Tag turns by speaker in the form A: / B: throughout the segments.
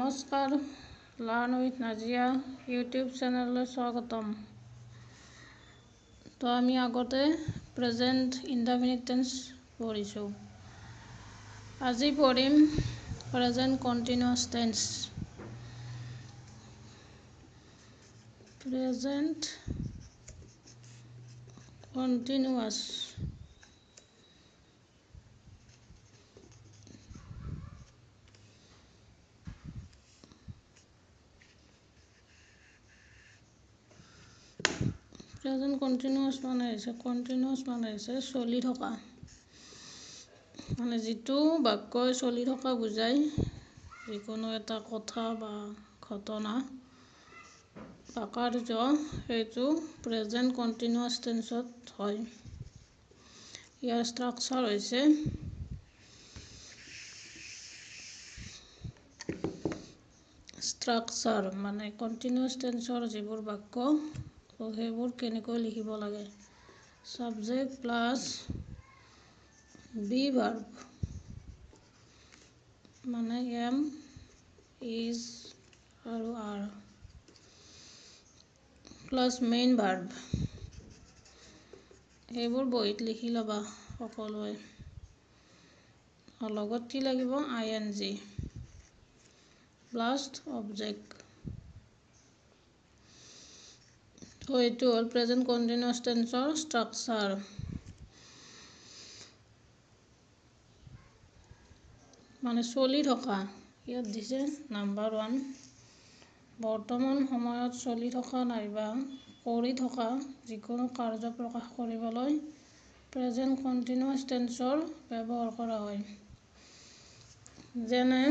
A: নমস্কাৰ, learn with Nazia YouTube চেনেললৈ স্বাগতম। তো আমি আগতে প্ৰেজেণ্ট ইনডেফিনিট টেন্স পঢ়িছোঁ। আজি পঢ়িম present continuous tense. Present continuous present continuous মানে হৈছে চলি থকা, মানে যিটো বাক্যই চলি থকা বুজায়, যিকোনো এটা কথা বা ঘটনা বা কাৰ্য, সেইটো প্ৰেজেণ্ট কণ্টিনিউৱাছ টেন্সত হয়। ইয়াৰ ষ্ট্ৰাকচাৰ হৈছে মানে কণ্টিনিউৱাছ টেন্সৰ যিবোৰ বাক্য সেইবোৰ কেনেকৈ লিখিব লাগে। ছাবজেক্ট প্লাছ বি ভাৰ্ব, মানে এম, ইজ আৰু আৰ, প্লাছ মেইন ভাৰ্ব। সেইবোৰ বহীত লিখি ল'বা সকলোৱে। লগত কি লাগিব? ING plus object. তো এইটো হ'ল প্ৰেজেণ্ট কণ্টিনিউৱাছ টেন্সৰ ষ্ট্ৰাকচাৰ। মানে চলি থকা। ইয়াত দিছে নাম্বাৰ 1, বৰ্তমান সময়ত চলি থকা নাইবা কৰি থকা যিকোনো কাৰ্য প্ৰকাশ কৰিবলৈ প্ৰেজেণ্ট কণ্টিনিউৱাছ টেন্সৰ ব্যৱহাৰ কৰা হয়। যেনে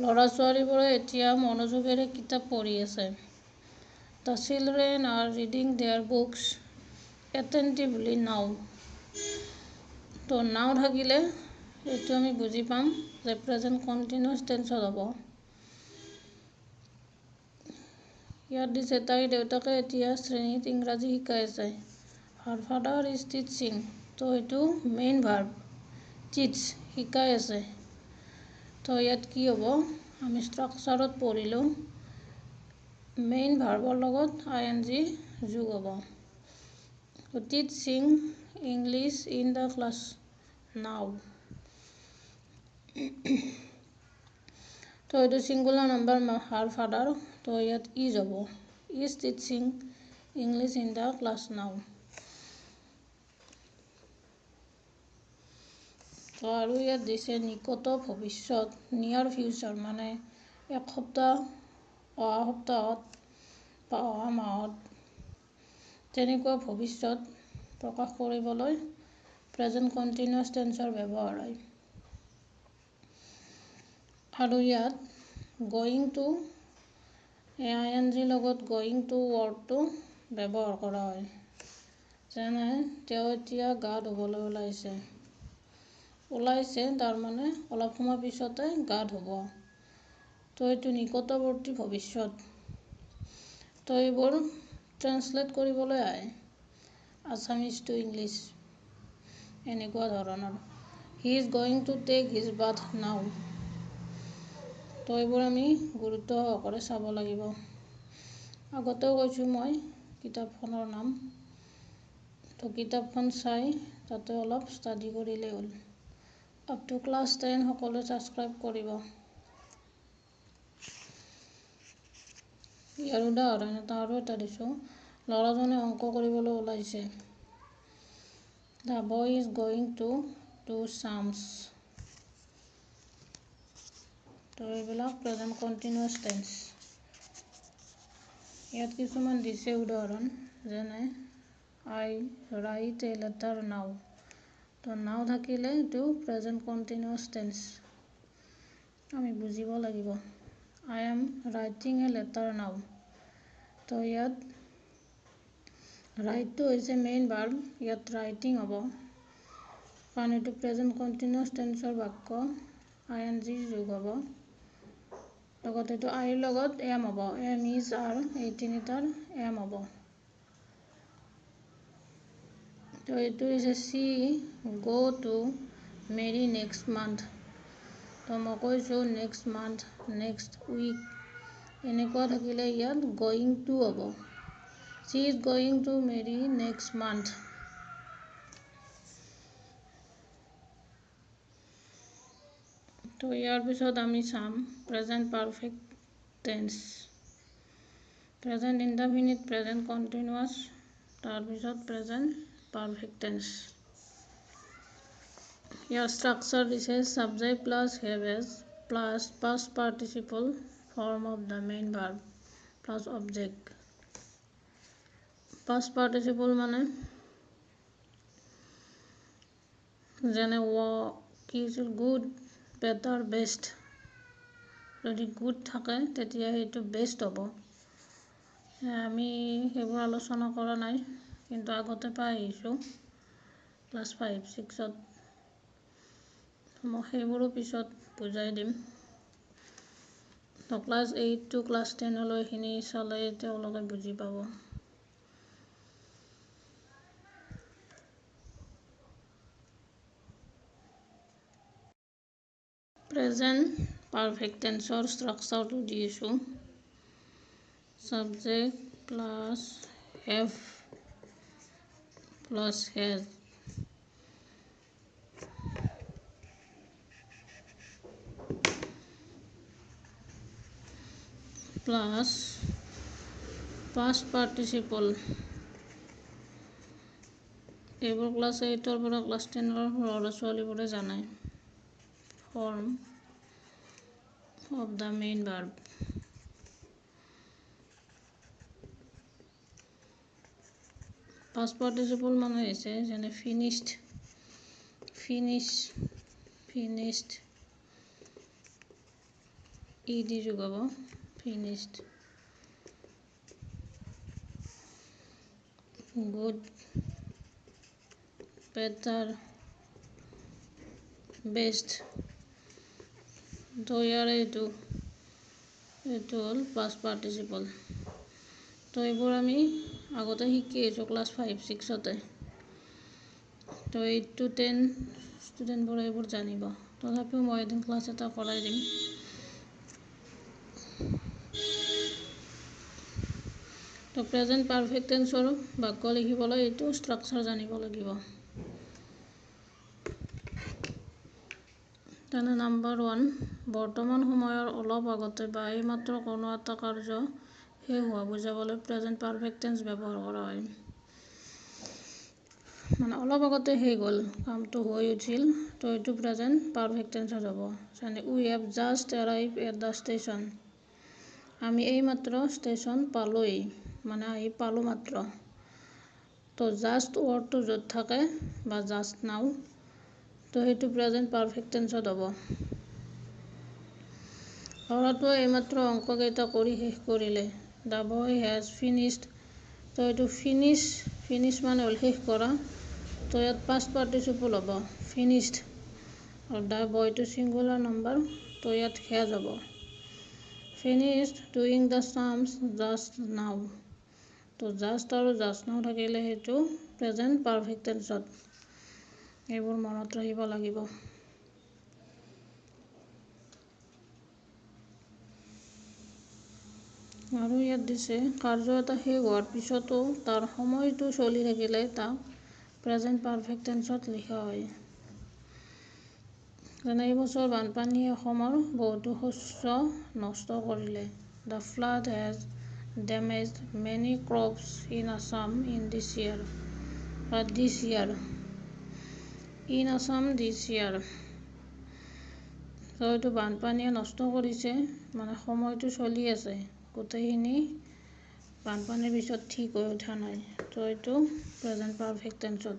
A: ল'ৰা ছোৱালীবোৰে এতিয়া মনোযোগেৰে কিতাপ পঢ়ি আছে। The children are reading their books attentively now. তো নাও থাকিলে এইটো আমি বুজি পাম যে প্ৰেজেণ্ট কণ্টিনিউৱাছ টেন্সত হ'ব। ইয়াত দিছে তাইৰ দেউতাকে এতিয়া শ্ৰেণীত ইংৰাজী শিকাই আছে। Her father is teaching. তো এইটো মেইন ভাৰ্ব, টিচ, শিকাই আছে। তো ইয়াত কি হ'ব? আমি ষ্ট্ৰাকচাৰত পঢ়িলোঁ, মেইন ভাৰ্বৰ লগত ING যোগ হ'ব। Teaching English in the class নাও। তো এইটো ছিংগুলাৰ নাম্বাৰ হাৰ ফাদাৰ, তো ইয়াত ইজ হ'ব। Is teaching English in the class নাও। তো আৰু ইয়াত দিছে নিকট ভৱিষ্যত, নিয়াৰ ফিউচাৰ, মানে এক সপ্তাহ, অহা সপ্তাহত বা অহা মাহত, তেনেকুৱা ভৱিষ্যত প্ৰকাশ কৰিবলৈ প্ৰেজেণ্ট কণ্টিনিউৱাছ টেন্সৰ ব্যৱহাৰ হয়। আৰু ইয়াত গয়িং টু, ING লগত গয়িং টু ৱৰ্ডটো ব্যৱহাৰ কৰা হয়। যেনে তেওঁ এতিয়া গা ধুবলৈ ওলাইছে, তাৰমানে অলপ সময় পিছতে গা ধুব। তো এইটো নিকটৱৰ্তী ভৱিষ্যত। তো এইবোৰ ট্ৰেন্সলেট কৰিবলৈ আহে আছামিজ টু ইংলিছ, এনেকুৱা ধৰণৰ। He is going to take his bath now. তো এইবোৰ আমি গুৰুত্ব সহকাৰে চাব লাগিব। আগতেও কৈছোঁ মই কিতাপখনৰ নাম। তো কিতাপখন চাই তাতে অলপ ষ্টাডি কৰিলেই হ'ল। আপ টু ক্লাছ 10 সকলোৱে ছাবস্ক্ৰাইব কৰিব। ইয়াৰ উদাহৰণ আৰু এটা দিছোঁ। ল'ৰাজনে অংক কৰিবলৈ ওলাইছে। The boy is going to do sums. তো এইবিলাক প্ৰেজেণ্ট কণ্টিনিউৱাছ টেন্স। ইয়াত কিছুমান দিছে উদাহৰণ, যেনে I write a letter now. তো নাও থাকিলে এইটো প্ৰেজেণ্ট কণ্টিনিউৱাছ টেন্স। আমি বুজিব লাগিব। I am writing a letter now. তো ইয়াত ৰাইটটো হৈছে মেইন ভাৰ্ব, ইয়াত ৰাইটিং হ'ব, কাৰণ এইটো প্ৰেজেণ্ট কণ্টিনিউৱাছ টেন্সৰ বাক্য, ING যোগ হ'ব। লগত এইটো আইৰ লগত এম হ'ব, এম, ইজ, আৰ, এই তিনিটাৰ এম হ'ব। তো এইটো হৈছে চি গ' টু মেৰি নেক্সট মান্থ। তো তো মই কৈছোঁ নেক্সট মান্থ, নেক্সট উইক এনেকুৱা থাকিলে ইয়াত গোয়িং টু হ'ব। She is going to marry next month. তো ইয়াৰ পিছত আমি চাম present perfect tense. Present indefinite, present continuous, তাৰপিছত প্ৰেজেণ্ট পাৰফেক্ট টেন্স। ইয়াৰ ষ্ট্ৰাকচাৰ দিছে subject plus have has plus past participle form of the main verb plus object. Past participle মানে যেনে কি আছিল গুড, বেটাৰ, বেষ্ট। যদি গুড থাকে তেতিয়া সেইটো বেষ্ট হ'ব। আমি সেইবোৰ আলোচনা কৰা নাই, কিন্তু আগতে পাই আহিছোঁ ক্লাছ 5-6ত। মই সেইবোৰো পিছত বুজাই দিম। তো ক্লাছ 8 to ক্লাছ 10 এইখিনি চালে তেওঁলোকে বুজি পাব। প্ৰেজেণ্ট পাৰফেক্ট টেন্সৰ ষ্ট্ৰাকচাৰটো দিছোঁ। Subject plus have plus has plus past participle. এইবোৰ ক্লাছ 8ৰ পৰা ক্লাছ 10ৰ ল'ৰা ছোৱালীবোৰে জানে। Form of the main verb. Past participle মানে হৈছে যেনে ফিনিছড, ফিনিছড ইডি যোগাব ফিনিছড। Good, better, best. তো ইয়াৰ এইটো হ'ল পাষ্ট পাৰ্টিচিপল। তো এইবোৰ আমি আগতে শিকি আহিছোঁ ক্লাছ 5-6তে। তো 8 to 10 ষ্টুডেণ্টবোৰে এইবোৰ জানিব। তথাপিও মই এদিন ক্লাছ এটা কৰাই দিম। তো প্ৰেজেণ্ট পাৰফেক্ট টেন্সৰ বাক্য লিখিবলৈ এইটো ষ্ট্ৰাকচাৰ জানিব লাগিব। তেনে নম্বৰ 1, বৰ্তমান সময়ৰ অলপ আগতে বা এইমাত্ৰ কোনো এটা কাৰ্য শেষ হোৱা বুজাবলৈ প্ৰেজেণ্ট পাৰফেক্ট টেন্স ব্যৱহাৰ কৰা হয়। মানে অলপ আগতে শেষ হ'ল, কামটো হৈ উঠিল, তো এইটো প্ৰেজেণ্ট পাৰফেক্ট টেন্সত হ'ব। যেনে we have just arrive at the station. আমি এইমাত্ৰ ষ্টেচন পালোঁহি, মানে আহি পালোঁ মাত্ৰ। তো জাষ্ট ৱৰ্ডটো য'ত থাকে বা জাষ্ট নাও, তো সেইটো প্ৰেজেণ্ট পাৰফেক্ট টেন্সত হ'ব। ল'ৰাটোৱে এইমাত্ৰ অংককেইটা কৰি শেষ কৰিলে। The boy has finished. তো এইটো ফিনিছ মানে হ'ল শেষ কৰা। তো ইয়াত পাষ্ট পাৰ্টিচিপল হ'ব ফিনিছড। আৰু দ্য বয়টো ছিংগুলাৰ নাম্বাৰ, তো ইয়াত হেজ হ'ব। ফিনিছড ডুইং দ্য চামছ জাষ্ট নাও। তো জাষ্ট আৰু জাষ্ট নাও থাকিলে সেইটো প্ৰেজেণ্ট পাৰফেক্ট টেন্সত। এইবোৰ মনত ৰাখিব লাগিব। আৰু ইয়াত দিছে কাৰ্য এটা শেষ হোৱাৰ পিছতো তাৰ সময়টো চলি থাকিলে তাক প্ৰেজেণ্ট পাৰফেক্ট টেন্সত লিখা হয়। যেনে এইবছৰ বানপানীয়ে অসমৰ বহুতো শস্য নষ্ট কৰিলে। The flood has damaged many crops in Assam in this year. In Assam this year. তো এইটো বানপানীয়ে নষ্ট কৰিছে, মানে সময়টো চলি আছে, গোটেইখিনি বানপানীৰ পিছত ঠিক হৈ উঠা নাই। তো এইটো প্ৰেজেণ্ট পাৰফেক্ট টেন্সত।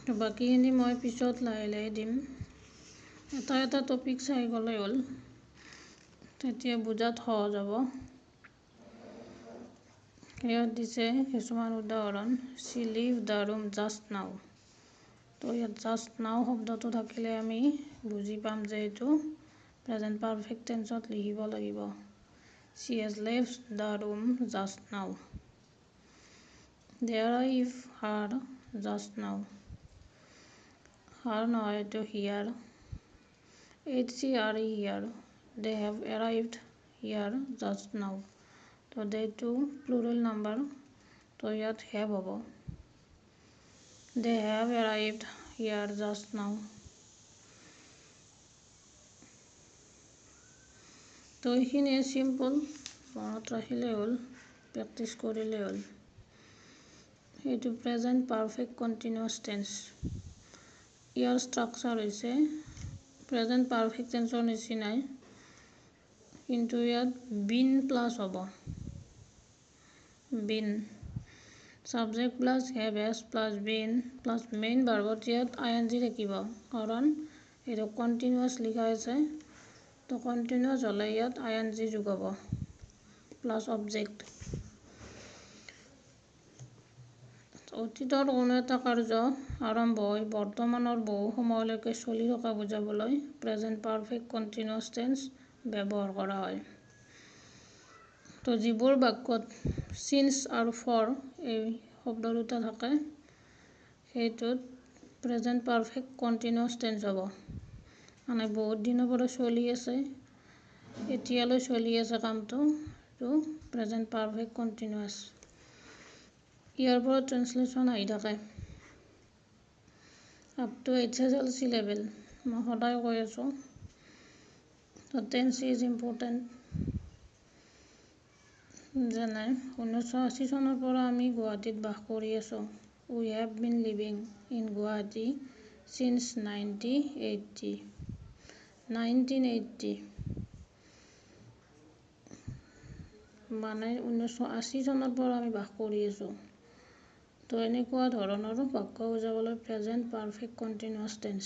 A: তো বাকীখিনি মই পিছত লাহে লাহে দিম। এটা টপিক চাই গ'লে হ'ল, তেতিয়া বুজাত সহজ হ'ব। ইয়াত দিছে কিছুমান উদাহৰণ। শ্বি লিভ দ্য ৰুম জাষ্ট নাও। তো ইয়াত জাষ্ট নাও শব্দটো থাকিলে আমি বুজি পাম যে এইটো প্ৰেজেণ্ট পাৰফেক্ট টেন্সত লিখিব লাগিব। She has left the room just now. They arrive here just now. Here নহয় এইটো here. HCRE here. They have arrived here just now. তো they two plural number. তো ইয়াত have হ'ব. They have arrived here just now. তো এইখিনিয়ে simple মনত ৰাখিলে হ'ল, প্ৰেক্টিচ কৰিলে হ'ল। এইটো প্ৰেজেণ্ট পাৰফেক্ট কণ্টিনিউৱাছ টেন্স। ইয়াৰ ষ্ট্ৰাকচাৰ হৈছে প্ৰেজেণ্ট পাৰফেক্ট টেন্সৰ নিচিনাই, কিন্তু ইয়াত বিন প্লাছ হ'ব। Been subject plus have has plus been plus main ভাৰ্বত ইয়াত ING থাকিব, কাৰণ এইটো কণ্টিনিউৱাছ লিখা আছে। তো কণ্টিনিউৱাছ হ'লে ইয়াত ING যোগ হ'ব প্লাছ অবজেক্ট। অতীতৰ কোনো এটা কাৰ্য আৰম্ভ হৈ বৰ্তমানৰ বহু সময়লৈকে চলি থকা বুজাবলৈ প্ৰেজেণ্ট পাৰফেক্ট কণ্টিনিউৱাছ টেন্স ব্যৱহাৰ কৰা হয়। তো যিবোৰ বাক্যত চিন্স আৰু ফৰ এই শব্দ দুটা থাকে, সেইটোত প্ৰেজেণ্ট পাৰফেক্ট কণ্টিনিউৱাছ টেন্স হ'ব। মানে বহুত দিনৰ পৰা চলি আছে, এতিয়ালৈ চলি আছে কামটো, এইটো প্ৰেজেণ্ট পাৰফেক্ট কণ্টিনিউৱাছ। ইয়াৰ পৰা ট্ৰেঞ্চলেশ্যন আহি থাকে আপ টু HSLC লেভেল। মই সদায় কৈ আছোঁ, তো টেন্স ইজ ইম্পৰ্টেণ্ট। যেনে 1980 চনৰ পৰা আমি গুৱাহাটীত বাস কৰি আছোঁ। We have been living in Guwahati since 1980 মানে 1980 চনৰ পৰা আমি বাস কৰি আছোঁ। তো এনেকুৱা ধৰণৰ বাক্য বুজাবলৈ প্ৰেজেণ্ট পাৰফেক্ট কণ্টিনিউৱাছ টেন্স।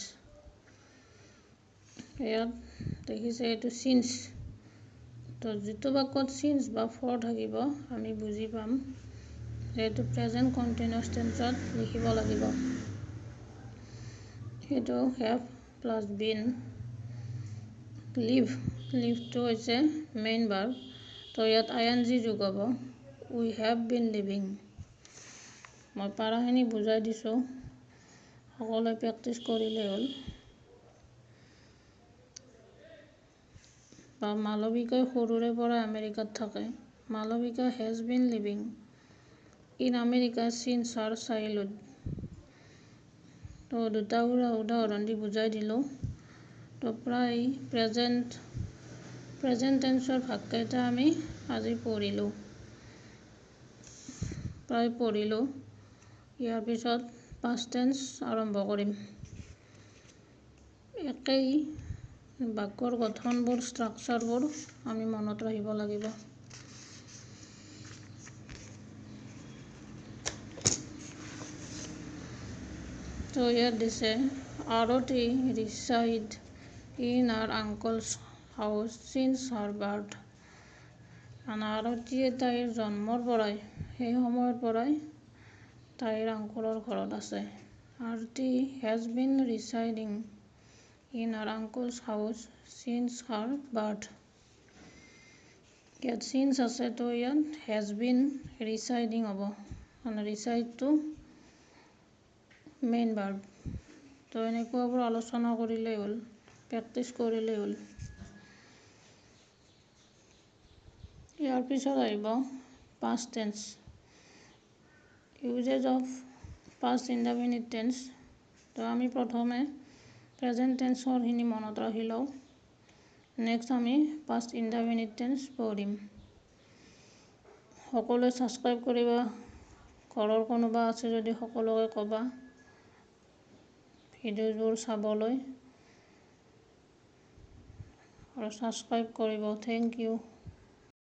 A: ইয়াত দেখিছে এইটো চিন্স। তো যিটো বাক্যত চিন্স বা ফৰ থাকিব আমি বুজি পাম যে এইটো প্ৰেজেণ্ট কণ্টিনিউৱাছ টেন্সত লিখিব লাগিব। সেইটো হেভ প্লাছ বিন। লিভটো হৈছে মেইন ভাৰ্ব, তো ইয়াত ING যোগ হ'ব। উই হেভ বিন লিভিং। মই পাৰাখিনি বুজাই দিছোঁ, সকলোৱে প্ৰেক্টিচ কৰিলে হ'ল। বা মালবিকাই সৰুৰে পৰা আমেৰিকাত থাকে। Malvika has been living in America since her childhood. তো দুটা উদাহৰণ দি বুজাই দিলোঁ। তো প্ৰায় প্ৰেজেণ্ট টেন্সৰ ভাগকেইটা আমি আজি পঢ়িলোঁ। ইয়াৰ পিছত পাষ্ট টেন্স আৰম্ভ কৰিম। একেই বাক্যৰ গঠনবোৰ, ষ্ট্ৰাকচাৰবোৰ আমি মনত ৰাখিব লাগিব। তো ইয়াত দিছে Arati reside in her uncle's house since her birth. মানে আৰতিয়ে তাইৰ জন্মৰ পৰাই, সেই সময়ৰ পৰাই তাইৰ আংকলৰ ঘৰত আছে। Arati has been residing in her uncle's house since her birth. ইয়াত চিন্স আছে, তো ইয়াত হেজ বিন ৰিচাইডিং হ'ব, মানে ৰিচাইডটো মেইন ভাৰ্ব। তো এনেকুৱাবোৰ আলোচনা কৰিলেই হ'ল, প্ৰেক্টিচ কৰিলেই হ'ল। ইয়াৰ পিছত আহিব past tense. Usage of past indefinite tense. তো আমি প্ৰথমে প্ৰেজেণ্ট টেন্সৰখিনি মনত ৰাখি লওঁ, নেক্সট আমি পাষ্ট ইনডেফিনিট টেন্স পঢ়িম। সকলোৱে ছাবস্ক্ৰাইব কৰিবা, ঘৰৰ কোনোবা আছে যদি সকলোকে ক'বা ভিডিঅ'বোৰ চাবলৈ আৰু ছাবস্ক্ৰাইব কৰিব। Thank U.